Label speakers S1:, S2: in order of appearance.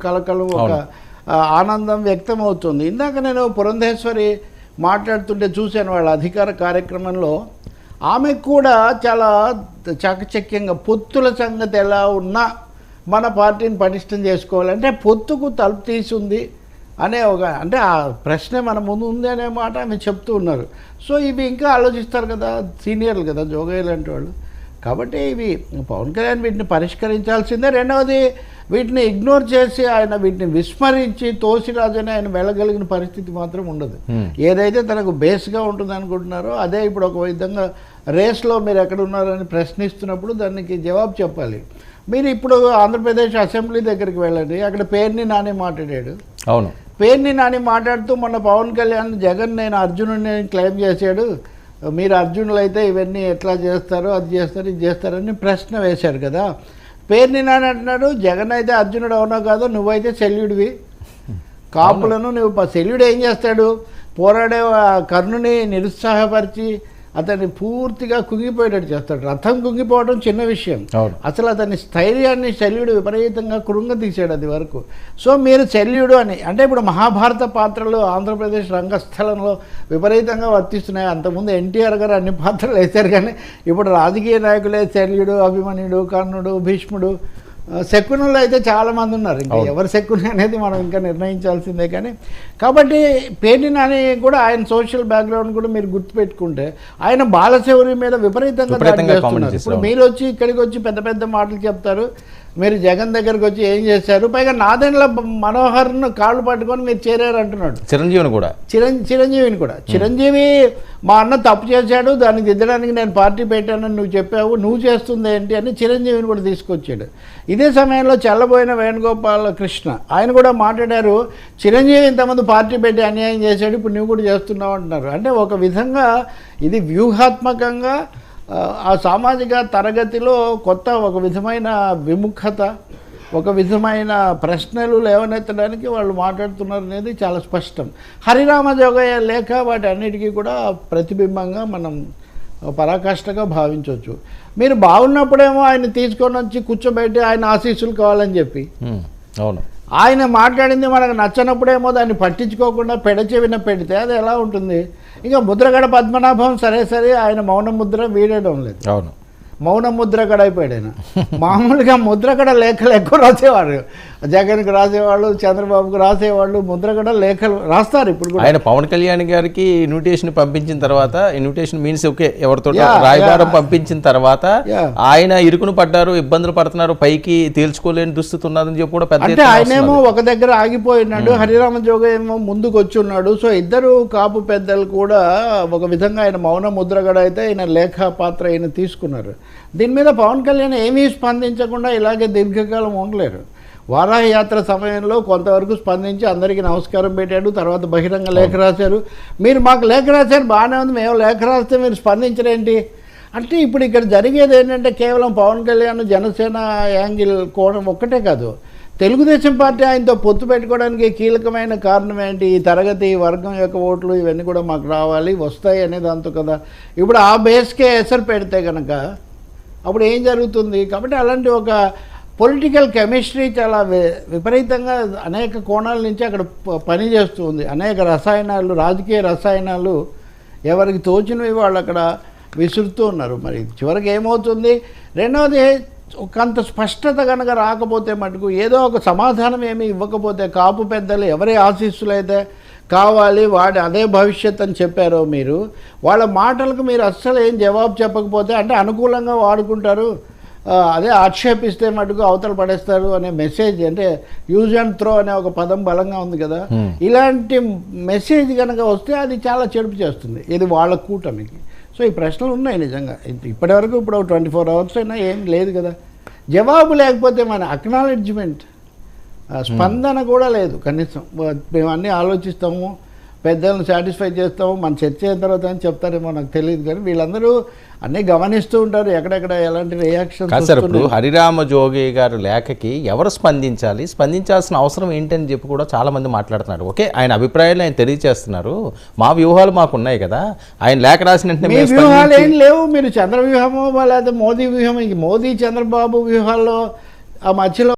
S1: కలకలం ఒక ఆనందం వ్యక్తం అవుతుంది. ఇందాక నేను పురంధేశ్వరి మాట్లాడుతుంటే చూశాను వాళ్ళ అధికార కార్యక్రమంలో. ఆమెకు కూడా చాలా చాకచక్యంగా పొత్తుల సంగతి ఎలా ఉన్నా మన పార్టీని పటిష్టం చేసుకోవాలంటే పొత్తుకు తలుపు తీసి ఉంది అనే ఒక అంటే ఆ ప్రశ్నే మన ముందు ఉంది అనే మాట ఆమె చెప్తూ ఉన్నారు. సో ఇవి ఇంకా ఆలోచిస్తారు కదా, సీనియర్లు కదా జోగయ్య లాంటి వాళ్ళు. కాబట్టి ఇవి పవన్ కళ్యాణ్ వీటిని పరిష్కరించాల్సిందే. రెండవది వీటిని ఇగ్నోర్ చేసి ఆయన వీటిని విస్మరించి తోసిరాజని ఆయన వెళ్ళగలిగిన పరిస్థితి మాత్రం ఉండదు. ఏదైతే తనకు బేస్గా ఉంటుంది అనుకుంటున్నారో అదే ఇప్పుడు ఒక విధంగా రేస్లో మీరు ఎక్కడున్నారని ప్రశ్నిస్తున్నప్పుడు దానికి జవాబు చెప్పాలి. మీరు ఇప్పుడు ఆంధ్రప్రదేశ్ అసెంబ్లీ దగ్గరికి వెళ్ళండి, అక్కడ పేర్ని నాని మాట్లాడాడు.
S2: అవును,
S1: పేర్ని నాని మాట్లాడుతూ మొన్న పవన్ కళ్యాణ్ జగన్ నేను అర్జునుడిని క్లెయిమ్ చేశాడు, మీరు అర్జునులు అయితే ఇవన్నీ ఎట్లా చేస్తారో అది చేస్తారు ఇది చేస్తారని ప్రశ్న వేశారు కదా. పేర్ని నాని అంటున్నాడు జగన్ అయితే అర్జునుడు అవునో కాదో నువ్వైతే శల్యుడివి, కాపులను నువ్వు శల్యుడు ఏం చేస్తాడు, పోరాడే కర్ణుని నిరుత్సాహపరిచి అతన్ని పూర్తిగా కుంగిపోయేటట్టు చేస్తాడు. రథం కుంగిపోవడం చిన్న విషయం, అసలు అతని స్థైర్యాన్ని శల్యుడు విపరీతంగా కృంగతీశాడు అది వరకు. సో మీరు శల్యుడు అని అంటే ఇప్పుడు మహాభారత పాత్రలు ఆంధ్రప్రదేశ్ రంగస్థలంలో విపరీతంగా వర్తిస్తున్నాయి. అంతకుముందు ఎన్టీఆర్ గారు అన్ని పాత్రలు వేశారు, కానీ ఇప్పుడు రాజకీయ నాయకులే శల్యుడు, అభిమన్యుడు, కర్ణుడు, భీష్ముడు, శకునులు అయితే చాలామంది ఉన్నారు. ఇంకా ఎవరు శకుని అనేది మనం ఇంకా నిర్ణయించాల్సిందే. కానీ కాబట్టి పేర్ని నాని కూడా ఆయన సోషల్ బ్యాక్గ్రౌండ్ కూడా మీరు గుర్తుపెట్టుకుంటే ఆయన బాలశౌరి మీద విపరీతంగా చేస్తున్నారు. ఇప్పుడు మీరు వచ్చి ఇక్కడికి వచ్చి పెద్ద పెద్ద మాటలు చెప్తారు, మీరు జగన్ దగ్గరకు వచ్చి ఏం చేశారు, పైగా నాదెండ్ల మనోహర్ను కాళ్ళు పట్టుకొని మీరు చేరారు అంటున్నాడు. చిరంజీవిని కూడా చిరంజీవి మా అన్న తప్పు చేశాడు, దాన్ని దిద్దడానికి నేను పార్టీ పెట్టానని నువ్వు చెప్పావు, నువ్వు చేస్తుంది ఏంటి అని చిరంజీవిని కూడా తీసుకొచ్చాడు. ఇదే సమయంలో చల్లబోయిన వేణుగోపాల కృష్ణ ఆయన కూడా మాట్లాడారు, చిరంజీవి ఇంతమంది పార్టీ పెట్టి అన్యాయం చేశాడు, ఇప్పుడు నువ్వు కూడా చేస్తున్నావు అంటున్నారు. అంటే ఒక విధంగా ఇది వ్యూహాత్మకంగా ఆ సామాజిక తరగతిలో కొత్త ఒక విధమైన విముఖత, ఒక విధమైన ప్రశ్నలు లేవనెత్తడానికి వాళ్ళు మాట్లాడుతున్నారు అనేది చాలా స్పష్టం. హరిరామ జోగయ్య లేఖ వాటి అన్నిటికీ కూడా ప్రతిబింబంగా మనం పరాకాష్ఠగా భావించవచ్చు. మీరు బాగున్నప్పుడేమో ఆయన తీసుకొని వచ్చి కూర్చోబెట్టి ఆయన ఆశీస్సులు కావాలని చెప్పి,
S2: అవును,
S1: ఆయన మాట్లాడింది మనకు నచ్చనప్పుడేమో దాన్ని పట్టించుకోకుండా పెడచెవిన పెడితే అది ఎలా ఉంటుంది. ఇంకా ముద్రగడ పద్మనాభం సరే ఆయన మౌన ముద్ర వీడడం లేదు.
S2: అవును,
S1: మౌన ముద్రగడ అయిపోయాడు ఆయన. మామూలుగా ముద్రగడ లేఖలు ఎక్కువ రాసేవాడు, జగన్కి రాసేవాళ్ళు, చంద్రబాబుకు రాసేవాళ్ళు, ముద్రగడ లేఖలు రాస్తారు. ఇప్పుడు కూడా
S2: ఆయన పవన్ కళ్యాణ్ గారికి ఇన్విటేషన్ పంపించిన తర్వాత, ఇన్విటేషన్ మీన్స్ ఓకే ఎవరితో రాయబారం పంపించిన తర్వాత ఆయన ఇరుకును పడ్డారు, ఇబ్బందులు పడుతున్నారు, పైకి తేల్చుకోలేని దుస్థితి ఉన్నదని చెప్పి కూడా పెద్ద
S1: అంటే ఆయనేమో ఒక దగ్గర ఆగిపోయినాడు, హరిరామ జోగయ్య ఏమో ముందుకు వచ్చి ఉన్నాడు. సో ఇద్దరు కాపు పెద్దలు కూడా ఒక విధంగా ఆయన మౌన ముద్రగడ అయితే ఆయన లేఖ పాత్ర ఆయన తీసుకున్నారు. దీని మీద పవన్ కళ్యాణ్ ఏమీ స్పందించకుండా ఇలాగే దీర్ఘకాలం ఉండలేరు. వారాహి యాత్ర సమయంలో కొంతవరకు స్పందించి అందరికీ నమస్కారం పెట్టాడు, తర్వాత బహిరంగ లేఖ రాశారు. మీరు మాకు లేఖ రాశారు బాగానే ఉంది, మేము లేఖ రాస్తే మీరు స్పందించరేంటి అంటే ఇప్పుడు ఇక్కడ జరిగేది ఏంటంటే కేవలం పవన్ కళ్యాణ్ జనసేన యాంగిల్ కోణం ఒక్కటే కాదు, తెలుగుదేశం పార్టీ ఆయనతో పొత్తు పెట్టుకోవడానికి కీలకమైన కారణం ఏంటి, ఈ తరగతి వర్గం యొక్క ఓట్లు ఇవన్నీ కూడా మాకు రావాలి వస్తాయి అనే దాంతో కదా. ఇప్పుడు ఆ బేస్కే ఎసరు పెడితే కనుక అప్పుడు ఏం జరుగుతుంది. కాబట్టి అలాంటి ఒక పొలిటికల్ కెమిస్ట్రీ చాలా విపరీతంగా అనేక కోణాల నుంచి అక్కడ పనిచేస్తుంది. అనేక రసాయనాలు, రాజకీయ రసాయనాలు ఎవరికి తోచినవి వాళ్ళు అక్కడ విసురుతూ ఉన్నారు. మరి చివరికి ఏమవుతుంది. రెండవది కొంత స్పష్టత కనుక రాకపోతే మటుకు ఏదో ఒక సమాధానం ఏమీ ఇవ్వకపోతే, కాపు పెద్దలు ఎవరి ఆశీస్సులు అయితే కావాలి వాడి అదే భవిష్యత్ అని చెప్పారో మీరు, వాళ్ళ మాటలకు మీరు అస్సలు ఏం జవాబు చెప్పకపోతే అంటే అనుకూలంగా వాడుకుంటారు, అదే ఆక్షేపిస్తే మటుకు అవతల పడేస్తారు అనే మెసేజ్, అంటే యూజ్ అండ్ త్రో అనే ఒక పదం బలంగా ఉంది కదా, ఇలాంటి మెసేజ్ కనుక వస్తే అది చాలా చెడుపు చేస్తుంది ఇది వాళ్ళ కూటమికి. సో ఈ ప్రశ్నలు ఉన్నాయి నిజంగా. ఇప్పటివరకు ఇప్పుడు 24 hours అయినా ఏం లేదు కదా, జవాబు లేకపోతే మన అక్నాలెడ్జ్మెంట్ స్పందన కూడా లేదు. కనీసం మేము అన్నీ ఆలోచిస్తాము, పెద్దలను సాటిస్ఫై చేస్తాము, మన చర్చ అయిన తర్వాత అని చెప్తారేమో నాకు తెలియదు. కానీ వీళ్ళందరూ అన్నీ గమనిస్తూ ఉంటారు ఎక్కడెక్కడ ఎలాంటి రియాక్షన్.
S2: ఇప్పుడు హరిరామ జోగి గారు లేఖకి ఎవరు స్పందించాలి, స్పందించాల్సిన అవసరం ఏంటని చెప్పి కూడా చాలా మంది మాట్లాడుతున్నారు. ఓకే ఆయన అభిప్రాయాలు ఆయన తెలియజేస్తున్నారు, మా వ్యూహాలు మాకు ఉన్నాయి కదా, ఆయన లేఖ రాసిన
S1: వ్యూహాలు ఏం లేవు. మీరు చంద్ర వ్యూహమో లేదా మోదీ వ్యూహం, మోదీ చంద్రబాబు వ్యూహాల్లో ఆ మధ్యలో